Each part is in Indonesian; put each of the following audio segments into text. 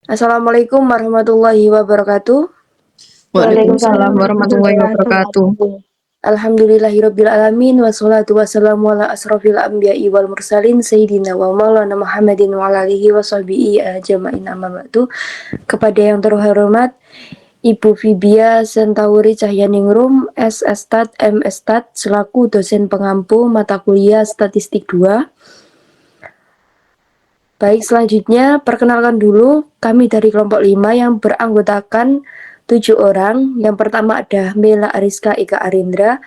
Assalamualaikum warahmatullahi wabarakatuh. Waalaikumsalam warahmatullahi wabarakatuh. Alhamdulillahirabbil alamin wassalatu wassalamu ala asrofil anbiya'i wal mursalin sayyidina wa maulana Muhammadin wa ala alihi washabihi ajmain amma ba'du. Kepada yang terhormat Ibu Fibia Sentauri Cahyaningrum, S.Stat, M.Stat, selaku dosen pengampu mata kuliah Statistik 2. Baik, selanjutnya perkenalkan dulu kami dari kelompok 5 yang beranggotakan 7 orang. Yang pertama ada Mela Ariska Eka Arindra,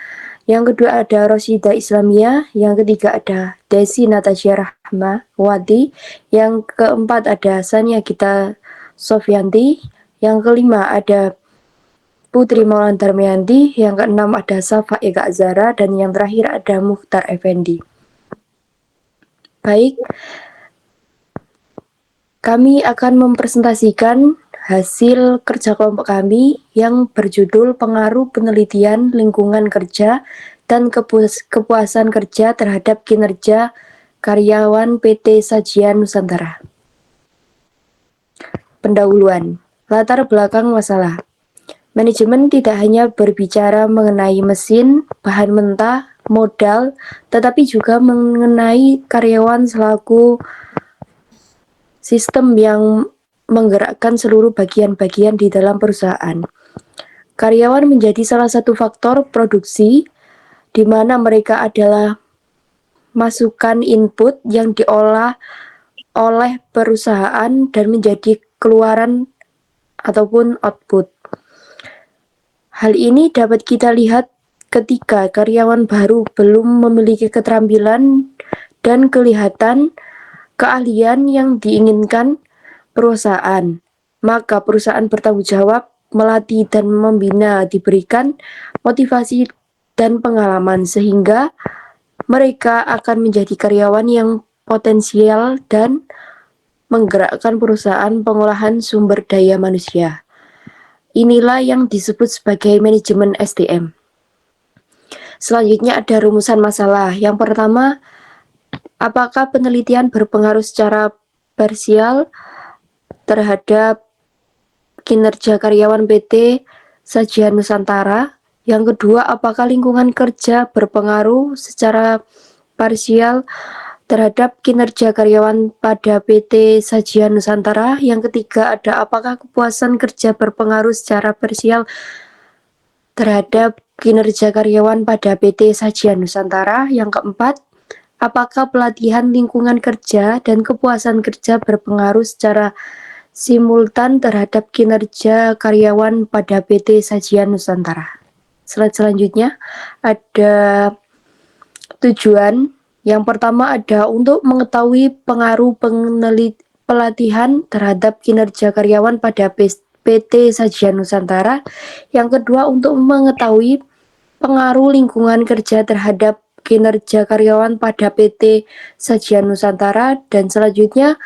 yang kedua ada Rosida Islamia, yang ketiga ada Desi Natasha Rahmawati, yang keempat ada Sania Gita Sofyanti, yang kelima ada Putri Maulana Darmayanti, yang keenam ada Safa Eka Azara, dan yang terakhir ada Mukhtar Effendi. Baik, kami akan mempresentasikan hasil kerja kelompok kami yang berjudul Pengaruh Penelitian Lingkungan Kerja dan Kepuasan Kerja terhadap Kinerja Karyawan PT Sajian Nusantara. Pendahuluan, latar belakang masalah. Manajemen tidak hanya berbicara mengenai mesin, bahan mentah, modal, tetapi juga mengenai karyawan selaku sistem yang menggerakkan seluruh bagian-bagian di dalam perusahaan. Karyawan menjadi salah satu faktor produksi di mana mereka adalah masukan input yang diolah oleh perusahaan dan menjadi keluaran ataupun output. Hal ini dapat kita lihat ketika karyawan baru belum memiliki keterampilan dan kelihatan keahlian yang diinginkan perusahaan, maka perusahaan bertanggung jawab melatih dan membina, diberikan motivasi dan pengalaman sehingga mereka akan menjadi karyawan yang potensial dan menggerakkan perusahaan pengolahan sumber daya manusia. Inilah yang disebut sebagai manajemen SDM. Selanjutnya ada rumusan masalah. Yang pertama, apakah penelitian berpengaruh secara parsial terhadap kinerja karyawan PT Sajian Nusantara? Yang kedua, apakah lingkungan kerja berpengaruh secara parsial terhadap kinerja karyawan pada PT Sajian Nusantara? Yang ketiga, ada apakah kepuasan kerja berpengaruh secara parsial terhadap kinerja karyawan pada PT Sajian Nusantara? Yang keempat, apakah pelatihan lingkungan kerja dan kepuasan kerja berpengaruh secara simultan terhadap kinerja karyawan pada PT Sajian Nusantara? Slide selanjutnya ada tujuan. Yang pertama ada untuk mengetahui pengaruh pelatihan terhadap kinerja karyawan pada PT Sajian Nusantara. Yang kedua untuk mengetahui pengaruh lingkungan kerja terhadap kinerja karyawan pada PT Sajian Nusantara, dan selanjutnya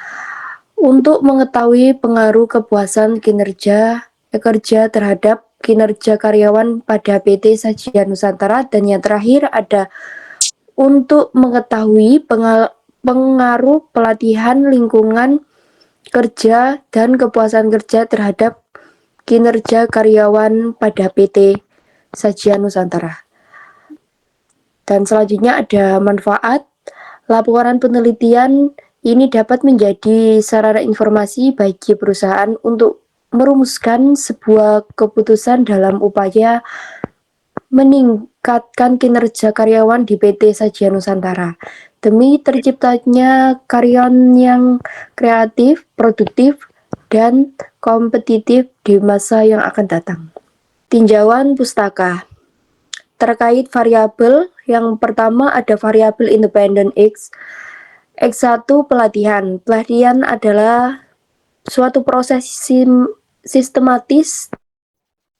untuk mengetahui pengaruh kepuasan kinerja kerja terhadap kinerja karyawan pada PT Sajian Nusantara, dan yang terakhir ada untuk mengetahui pengaruh pelatihan lingkungan kerja dan kepuasan kerja terhadap kinerja karyawan pada PT Sajian Nusantara. Dan selanjutnya ada manfaat. Laporan penelitian ini dapat menjadi sarana informasi bagi perusahaan untuk merumuskan sebuah keputusan dalam upaya meningkatkan kinerja karyawan di PT Sajian Nusantara demi terciptanya karyawan yang kreatif, produktif, dan kompetitif di masa yang akan datang. Tinjauan pustaka terkait variabel. Yang pertama ada variabel independen X. X1 pelatihan. Pelatihan adalah suatu proses sistematis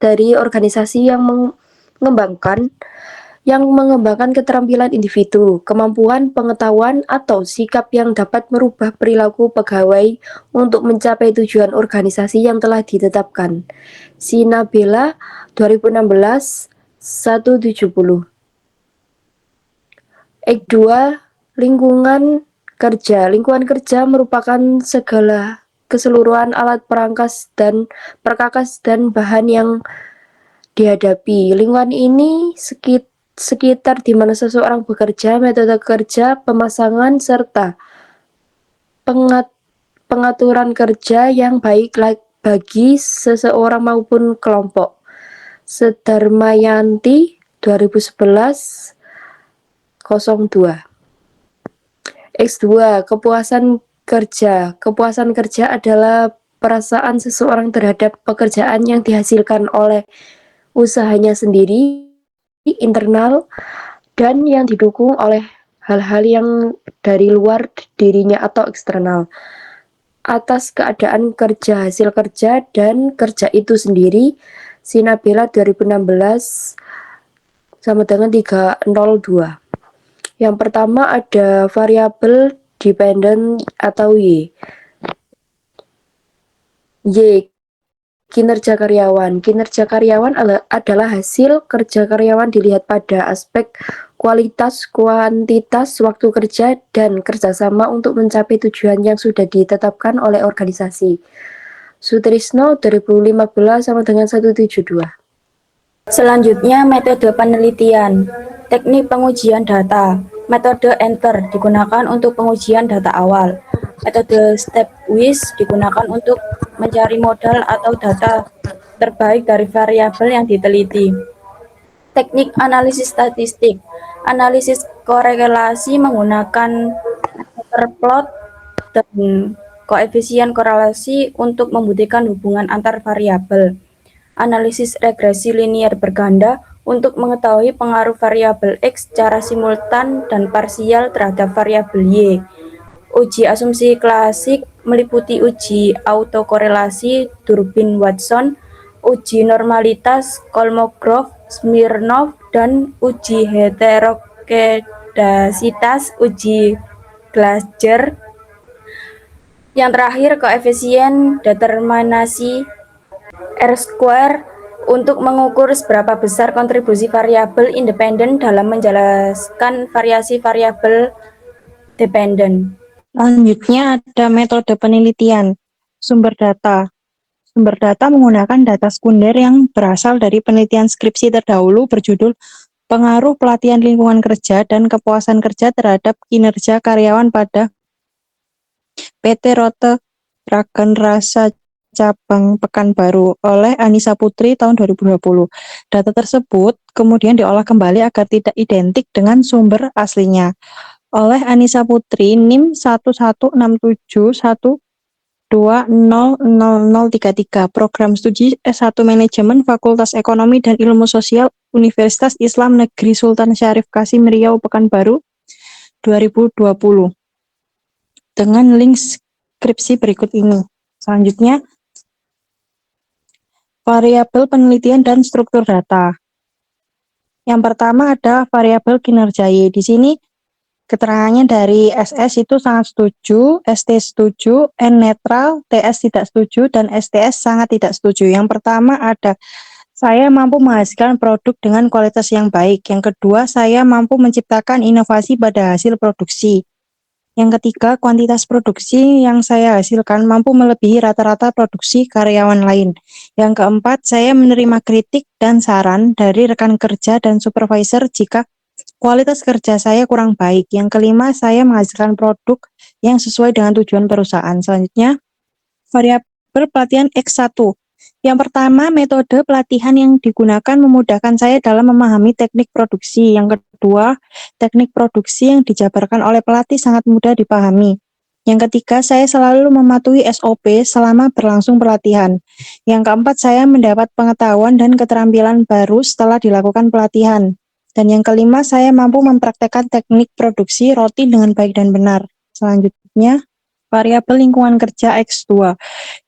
dari organisasi yang mengembangkan keterampilan individu, kemampuan, pengetahuan, atau sikap yang dapat merubah perilaku pegawai untuk mencapai tujuan organisasi yang telah ditetapkan. Sinabela 2016 170. X2 lingkungan kerja. Lingkungan kerja merupakan segala keseluruhan alat perkakas dan bahan yang dihadapi. Lingkungan ini sekitar di mana seseorang bekerja, metode kerja, pemasangan, serta pengaturan kerja yang baik bagi seseorang maupun kelompok. Sedarmayanti 2011 02. X2. Kepuasan kerja. Kepuasan kerja adalah perasaan seseorang terhadap pekerjaan yang dihasilkan oleh usahanya sendiri, internal, dan yang didukung oleh hal-hal yang dari luar dirinya atau eksternal. Atas keadaan kerja, hasil kerja, dan kerja itu sendiri. Sinabela 2016 sama dengan 302. Yang pertama ada variabel dependent atau Y. Y. Kinerja karyawan. Kinerja karyawan adalah hasil kerja karyawan dilihat pada aspek kualitas, kuantitas, waktu kerja, dan kerjasama untuk mencapai tujuan yang sudah ditetapkan oleh organisasi. Sutrisno 2015 sama dengan 172. Selanjutnya, metode penelitian. Teknik pengujian data. Metode Enter digunakan untuk pengujian data awal. Metode stepwise digunakan untuk mencari modal atau data terbaik dari variabel yang diteliti. Teknik analisis statistik. Analisis korelasi menggunakan plot dan koefisien korelasi untuk membuktikan hubungan antar variabel. Analisis regresi linear berganda untuk mengetahui pengaruh variabel X secara simultan dan parsial terhadap variabel Y. Uji asumsi klasik meliputi uji autokorelasi Durbin-Watson, uji normalitas Kolmogorov, Smirnov, dan uji heterokedasitas uji Glaser. Yang terakhir, koefisien determinasi R-square untuk mengukur seberapa besar kontribusi variabel independen dalam menjelaskan variasi variabel dependen. Selanjutnya ada metode penelitian, sumber data. Sumber data menggunakan data sekunder yang berasal dari penelitian skripsi terdahulu berjudul Pengaruh Pelatihan Lingkungan Kerja dan Kepuasan Kerja Terhadap Kinerja Karyawan pada PT Rote Raganrasa Cabang Pekanbaru oleh Anissa Putri tahun 2020. Data tersebut kemudian diolah kembali agar tidak identik dengan sumber aslinya. Oleh Anissa Putri, NIM 116712000033, Program Studi S1 Manajemen Fakultas Ekonomi dan Ilmu Sosial Universitas Islam Negeri Sultan Syarif Kasim Riau Pekanbaru 2020. Dengan link skripsi berikut ini. Selanjutnya, variabel penelitian dan struktur data. Yang pertama ada variabel kinerja Y. Di sini keterangannya dari SS itu sangat setuju, ST setuju, N netral, TS tidak setuju, dan STS sangat tidak setuju. Yang pertama ada saya mampu menghasilkan produk dengan kualitas yang baik. Yang kedua, saya mampu menciptakan inovasi pada hasil produksi. Yang ketiga, kuantitas produksi yang saya hasilkan mampu melebihi rata-rata produksi karyawan lain. Yang keempat, saya menerima kritik dan saran dari rekan kerja dan supervisor jika kualitas kerja saya kurang baik. Yang kelima, saya menghasilkan produk yang sesuai dengan tujuan perusahaan. Selanjutnya, variabel pelatihan X1. Yang pertama, metode pelatihan yang digunakan memudahkan saya dalam memahami teknik produksi. Yang kedua, teknik produksi yang dijabarkan oleh pelatih sangat mudah dipahami. Yang ketiga, saya selalu mematuhi SOP selama berlangsung pelatihan. Yang keempat, saya mendapat pengetahuan dan keterampilan baru setelah dilakukan pelatihan. Dan yang kelima, saya mampu mempraktekkan teknik produksi roti dengan baik dan benar. Selanjutnya, variabel lingkungan kerja X2.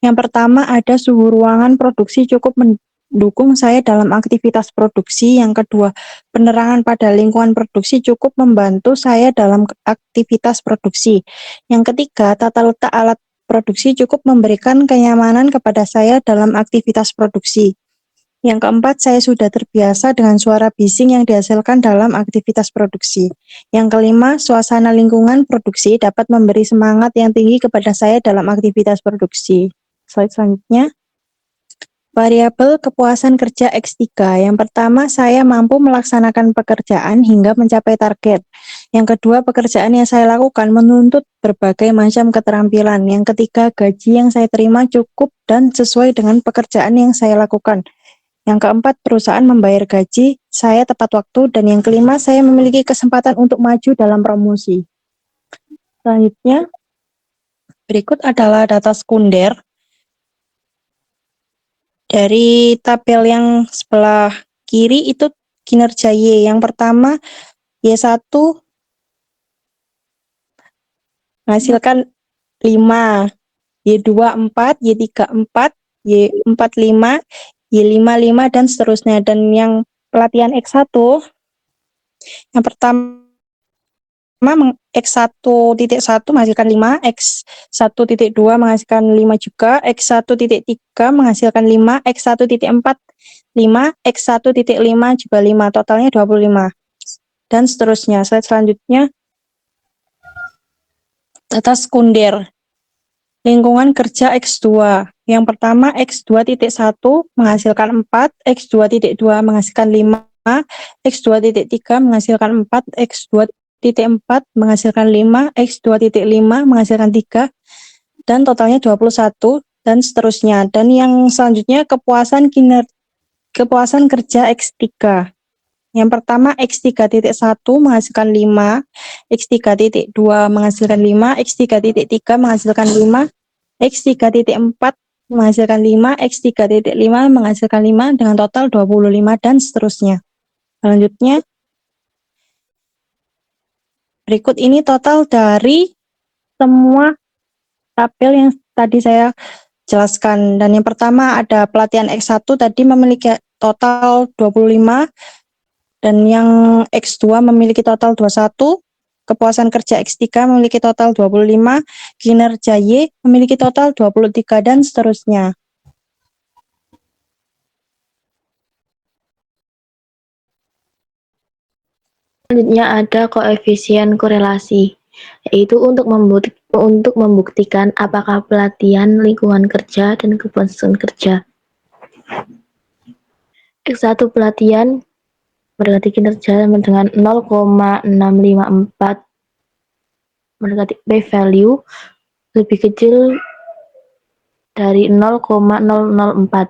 Yang pertama ada suhu ruangan produksi cukup mendukung saya dalam aktivitas produksi. Yang kedua, penerangan pada lingkungan produksi cukup membantu saya dalam aktivitas produksi. Yang ketiga, tata letak alat produksi cukup memberikan kenyamanan kepada saya dalam aktivitas produksi. Yang keempat, saya sudah terbiasa dengan suara bising yang dihasilkan dalam aktivitas produksi. Yang kelima, suasana lingkungan produksi dapat memberi semangat yang tinggi kepada saya dalam aktivitas produksi. Slide selanjutnya. Variabel kepuasan kerja X3. Yang pertama, saya mampu melaksanakan pekerjaan hingga mencapai target. Yang kedua, pekerjaan yang saya lakukan menuntut berbagai macam keterampilan. Yang ketiga, gaji yang saya terima cukup dan sesuai dengan pekerjaan yang saya lakukan. Yang keempat, perusahaan membayar gaji saya tepat waktu. Dan yang kelima, saya memiliki kesempatan untuk maju dalam promosi. Selanjutnya, berikut adalah data sekunder. Dari tabel yang sebelah kiri itu kinerja Y. Yang pertama, Y1 menghasilkan 5, Y2 4, Y3 4, Y4 5, Y5 5, dan seterusnya. Dan yang pelatihan X1, yang pertama X1.1 menghasilkan 5, X1.2 menghasilkan 5 juga, X1.3 menghasilkan 5, X1.4 5, X1.5 juga 5, totalnya 25. Dan seterusnya. Slide selanjutnya, data sekunder. Lingkungan kerja X2. Yang pertama, X2.1 menghasilkan 4, X2.2 menghasilkan 5, X2.3 menghasilkan 4, X2.4 menghasilkan 5, X2.5 menghasilkan 3, dan totalnya 21, dan seterusnya. Dan yang selanjutnya, kepuasan kerja X3. Yang pertama, X3.1 menghasilkan 5, X3.2 menghasilkan 5, X3.3 menghasilkan 5, X3.4 menghasilkan 5, X3.5 menghasilkan 5, dengan total 25, dan seterusnya. Selanjutnya, berikut ini total dari semua tabel yang tadi saya jelaskan. Dan yang pertama ada pelatihan X1 tadi memiliki total 25, dan yang X2 memiliki total 21, kepuasan kerja X3 memiliki total 25, kinerja Y memiliki total 23, dan seterusnya. Selanjutnya ada koefisien korelasi, yaitu untuk membuktikan apakah pelatihan lingkungan kerja dan kepuasan kerja. X1 pelatihan mendekati kinerja dengan 0,654, mendekati p-value lebih kecil dari 0,004.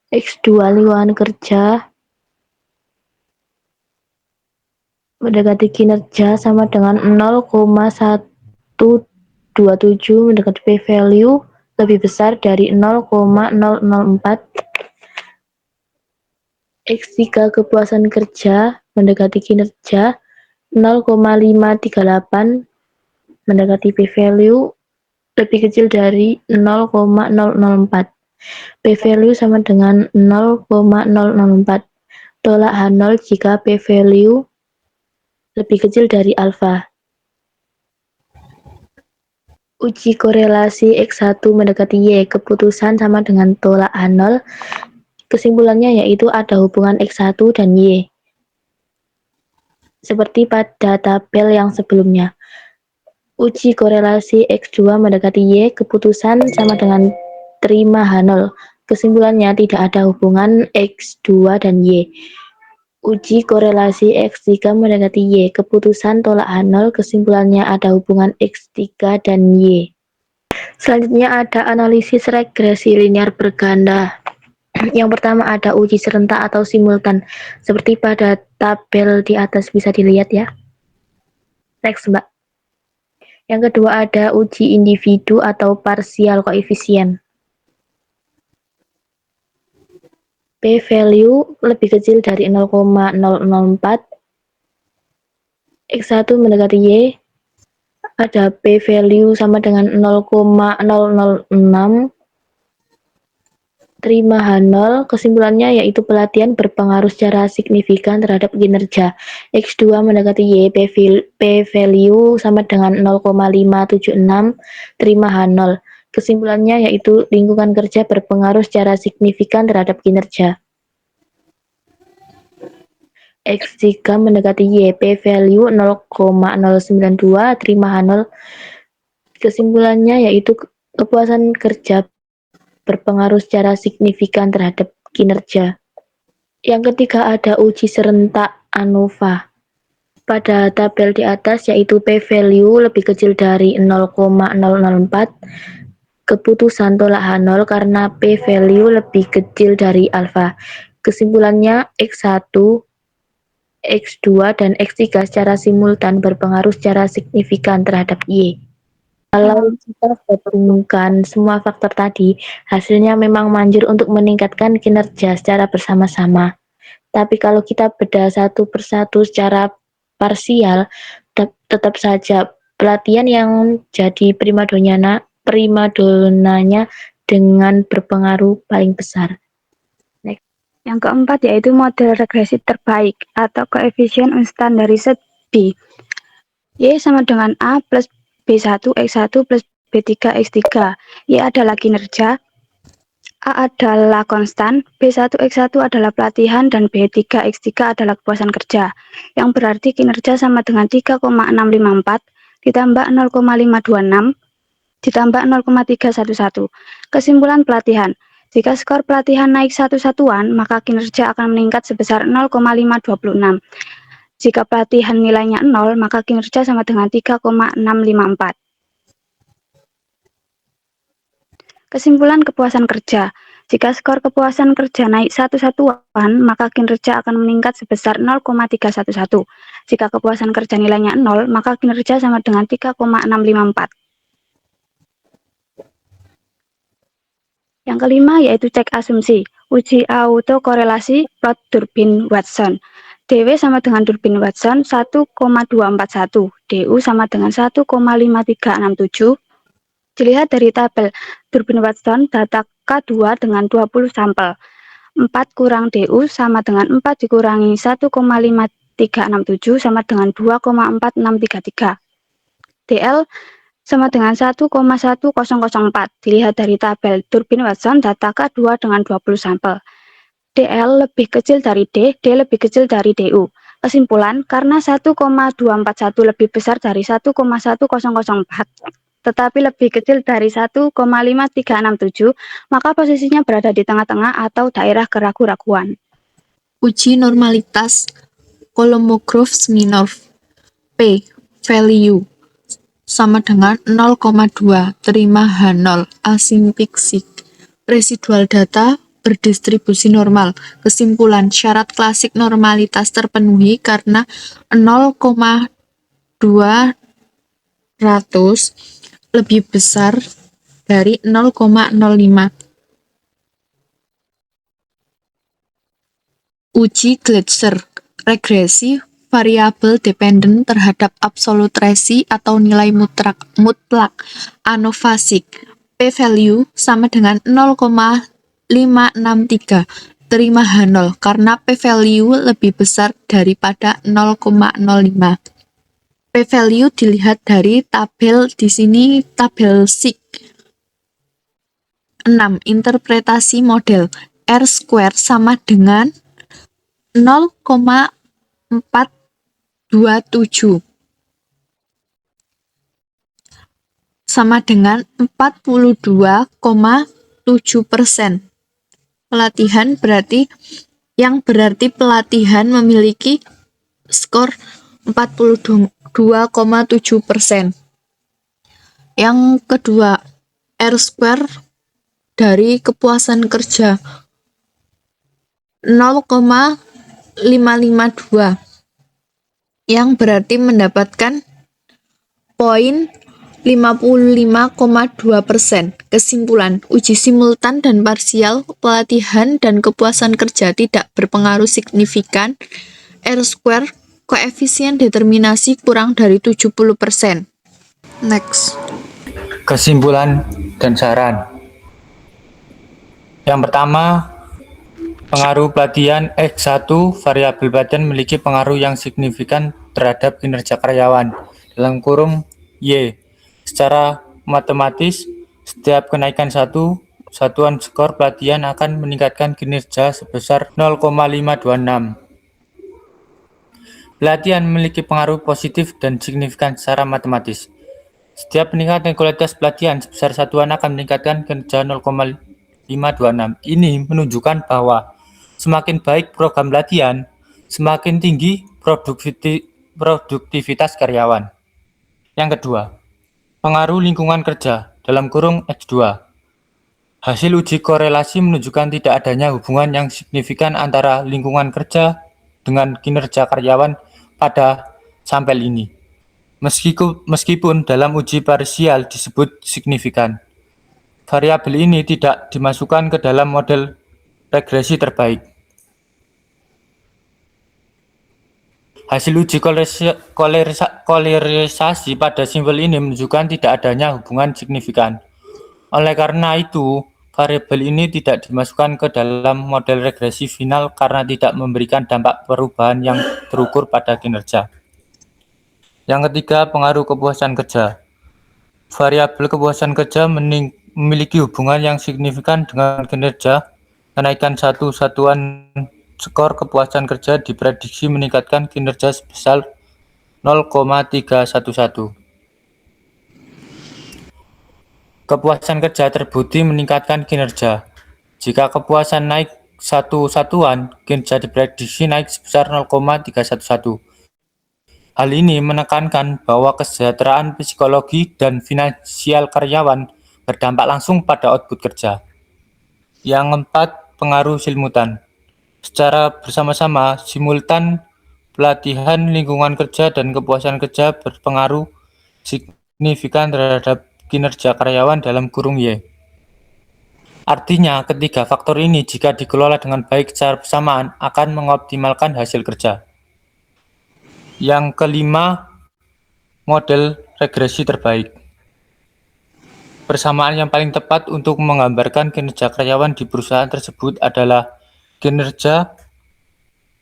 X2 lingkungan kerja mendekati kinerja sama dengan 0,127, mendekati p-value lebih besar dari 0,004. X3 kepuasan kerja mendekati kinerja 0,538, mendekati p-value lebih kecil dari 0,004. P-value sama dengan 0,004. Tolak H0 jika p-value lebih kecil dari alfa. Uji korelasi X1 mendekati Y, keputusan sama dengan tolak H0. Kesimpulannya yaitu ada hubungan X1 dan Y. Seperti pada tabel yang sebelumnya. Uji korelasi X2 mendekati Y, keputusan sama dengan terima H0. Kesimpulannya tidak ada hubungan X2 dan Y. Uji korelasi X3 mendekati Y, keputusan tolak H0, kesimpulannya ada hubungan X3 dan Y. Selanjutnya ada analisis regresi linear berganda. Yang pertama ada uji serentak atau simultan, seperti pada tabel di atas bisa dilihat ya. Next, Mbak. Yang kedua ada uji individu atau partial koefisien. P-value lebih kecil dari 0,004. X1 mendekati Y, ada P-value sama dengan 0,006. Terima H0, kesimpulannya yaitu pelatihan berpengaruh secara signifikan terhadap kinerja. X2 mendekati Y, P-value sama dengan 0,576, terima H0. Kesimpulannya yaitu lingkungan kerja berpengaruh secara signifikan terhadap kinerja. X jika mendekati Y, P-value 0,092, terima H0. Kesimpulannya yaitu kepuasan kerja berpengaruh secara signifikan terhadap kinerja. Yang ketiga ada uji serentak ANOVA. Pada tabel di atas yaitu P-value lebih kecil dari 0,004, keputusan tolak H0 karena P-value lebih kecil dari alfa. Kesimpulannya X1, X2, dan X3 secara simultan berpengaruh secara signifikan terhadap Y. Kalau kita gabungkan semua faktor tadi, hasilnya memang manjur untuk meningkatkan kinerja secara bersama-sama. Tapi kalau kita bedah satu persatu secara parsial, tetap saja pelatihan yang jadi primadonanya dengan berpengaruh paling besar. Yang keempat yaitu model regresi terbaik atau koefisien unstandarised B. Y sama dengan A plus B1 X1 plus B3 X3. Y adalah kinerja, A adalah konstan, B1 X1 adalah pelatihan, dan B3 X3 adalah kepuasan kerja. Yang berarti kinerja sama dengan 3,654 ditambah 0,526 ditambah 0,311. Kesimpulan pelatihan. Jika skor pelatihan naik satu satuan, maka kinerja akan meningkat sebesar 0,526. Jika pelatihan nilainya 0, maka kinerja sama dengan 3,654. Kesimpulan kepuasan kerja. Jika skor kepuasan kerja naik satu satuan, maka kinerja akan meningkat sebesar 0,311. Jika kepuasan kerja nilainya 0, maka kinerja sama dengan 3,654. Yang kelima yaitu cek asumsi, uji autokorelasi plot Durbin Watson. DW sama dengan Durbin Watson 1,241, DU sama dengan 1,5367. Dilihat dari tabel Durbin Watson data K2 dengan 20 sampel. 4 kurang DU sama dengan 4 dikurangi 1,5367 sama dengan 2,4633. DL sama dengan 1,1004. Dilihat dari tabel Durbin Watson data K2 dengan 20 sampel. DL lebih kecil dari D lebih kecil dari DU. Kesimpulan, karena 1,241 lebih besar dari 1,1004, tetapi lebih kecil dari 1,5367, maka posisinya berada di tengah-tengah atau daerah keraguan-raguan. Uji normalitas Kolmogorov-Smirnov. P value sama dengan 0,2, terima H0, asimptotik. Residual data berdistribusi normal. Kesimpulan, syarat klasik normalitas terpenuhi karena 0,2 lebih besar dari 0,05. Uji Gleiser, regresi variabel dependen terhadap absolute resi atau nilai mutlak ANOVA-SIG. P-value sama dengan 0,563, terima H0 karena P-value lebih besar daripada 0,05. P-value dilihat dari tabel di sini, tabel SIG. 6. Interpretasi model R² sama dengan 0,427 sama dengan 42,7%. Pelatihan berarti pelatihan memiliki skor 42,7%. Yang kedua, R² dari kepuasan kerja 0,552 yang berarti mendapatkan poin 55,2%. Kesimpulan, uji simultan dan parsial, pelatihan dan kepuasan kerja tidak berpengaruh signifikan. R² koefisien determinasi kurang dari 70%. Next. Kesimpulan dan saran. Yang pertama, pengaruh pelatihan X1 variabel pelatihan memiliki pengaruh yang signifikan terhadap kinerja karyawan dalam kurung Y. Secara matematis, Setiap kenaikan satu satuan skor pelatihan akan meningkatkan kinerja sebesar 0,526. Pelatihan memiliki pengaruh positif dan signifikan secara matematis. Setiap peningkatan kualitas pelatihan sebesar satuan akan meningkatkan kinerja 0,526. Ini menunjukkan bahwa semakin baik program pelatihan, semakin tinggi produktivitas karyawan. Yang kedua, pengaruh lingkungan kerja (X2). Hasil uji korelasi menunjukkan tidak adanya hubungan yang signifikan antara lingkungan kerja dengan kinerja karyawan pada sampel ini. Meskipun dalam uji parsial disebut signifikan, variabel ini tidak dimasukkan ke dalam model regresi terbaik. Hasil uji kolarisasi pada sampel ini menunjukkan tidak adanya hubungan signifikan. Oleh karena itu, variabel ini tidak dimasukkan ke dalam model regresi final karena tidak memberikan dampak perubahan yang terukur pada kinerja. Yang ketiga, pengaruh kepuasan kerja. Variabel kepuasan kerja memiliki hubungan yang signifikan dengan kinerja. Kenaikan satu satuan skor kepuasan kerja diprediksi meningkatkan kinerja sebesar 0,311. Kepuasan kerja terbukti meningkatkan kinerja. Jika kepuasan naik satu satuan, kinerja diprediksi naik sebesar 0,311. Hal ini menekankan bahwa kesejahteraan psikologi dan finansial karyawan berdampak langsung pada output kerja. Yang keempat, pengaruh simultan. Secara bersama-sama, simultan pelatihan lingkungan kerja dan kepuasan kerja berpengaruh signifikan terhadap kinerja karyawan (Y). Artinya, ketiga faktor ini jika dikelola dengan baik secara bersamaan akan mengoptimalkan hasil kerja. Yang kelima, model regresi terbaik. Persamaan yang paling tepat untuk menggambarkan kinerja karyawan di perusahaan tersebut adalah kinerja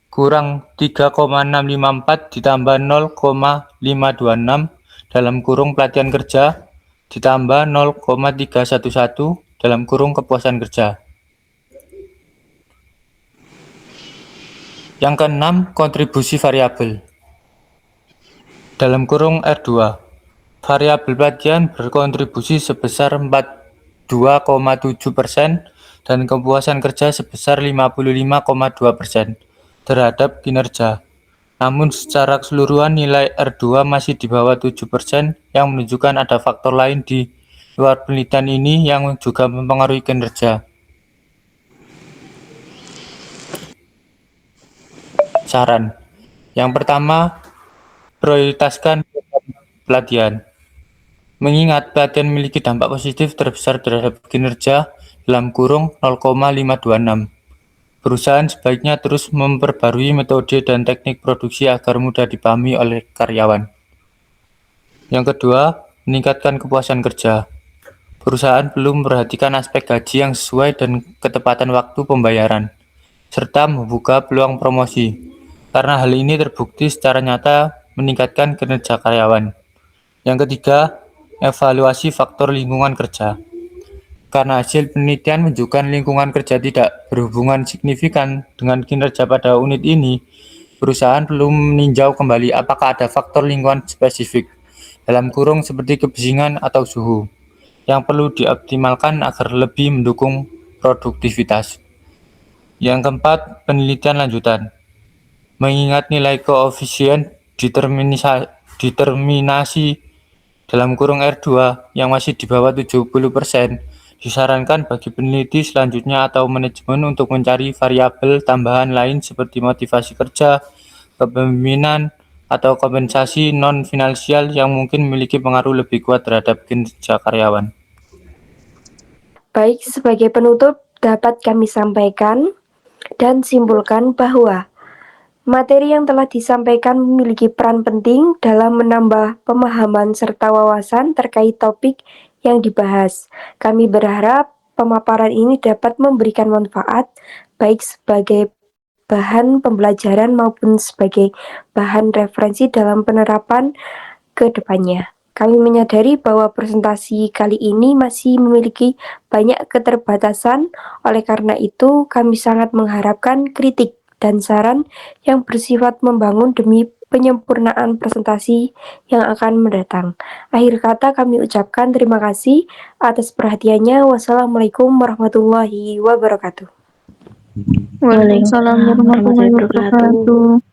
kurang 3,654 ditambah 0,526 dalam kurung pelatihan kerja ditambah 0,311 dalam kurung kepuasan kerja. Yang keenam, kontribusi variabel. Dalam kurung R2, variabel pelatihan berkontribusi sebesar 42,7% dan kepuasan kerja sebesar 55,2% terhadap kinerja. Namun secara keseluruhan nilai R2 masih di bawah 7% yang menunjukkan ada faktor lain di luar penelitian ini yang juga mempengaruhi kinerja. Saran. Yang pertama, prioritaskan pelatihan. Mengingat pelatihan memiliki dampak positif terbesar terhadap kinerja dalam kurung 0,526. Perusahaan sebaiknya terus memperbarui metode dan teknik produksi agar mudah dipahami oleh karyawan. Yang kedua, meningkatkan kepuasan kerja. Perusahaan perlu memperhatikan aspek gaji yang sesuai dan ketepatan waktu pembayaran, serta membuka peluang promosi, karena hal ini terbukti secara nyata meningkatkan kinerja karyawan. Yang ketiga, evaluasi faktor lingkungan kerja. Karena hasil penelitian menunjukkan lingkungan kerja tidak berhubungan signifikan dengan kinerja pada unit ini, perusahaan perlu meninjau kembali apakah ada faktor lingkungan spesifik, dalam kurung seperti kebisingan atau suhu, yang perlu dioptimalkan agar lebih mendukung produktivitas. Yang keempat, penelitian lanjutan. Mengingat nilai koefisien determinasi dalam kurung R2 yang masih di bawah 70%, disarankan bagi peneliti selanjutnya atau manajemen untuk mencari variabel tambahan lain seperti motivasi kerja, kepemimpinan, atau kompensasi non-finansial yang mungkin memiliki pengaruh lebih kuat terhadap kinerja karyawan. Baik, sebagai penutup dapat kami sampaikan dan simpulkan bahwa materi yang telah disampaikan memiliki peran penting dalam menambah pemahaman serta wawasan terkait topik yang dibahas. Kami berharap pemaparan ini dapat memberikan manfaat baik sebagai bahan pembelajaran maupun sebagai bahan referensi dalam penerapan ke depannya. Kami menyadari bahwa presentasi kali ini masih memiliki banyak keterbatasan, oleh karena itu kami sangat mengharapkan kritik dan saran yang bersifat membangun demi penyempurnaan presentasi yang akan mendatang. Akhir kata kami ucapkan terima kasih atas perhatiannya. Wassalamualaikum warahmatullahi wabarakatuh. Waalaikumsalam warahmatullahi wabarakatuh.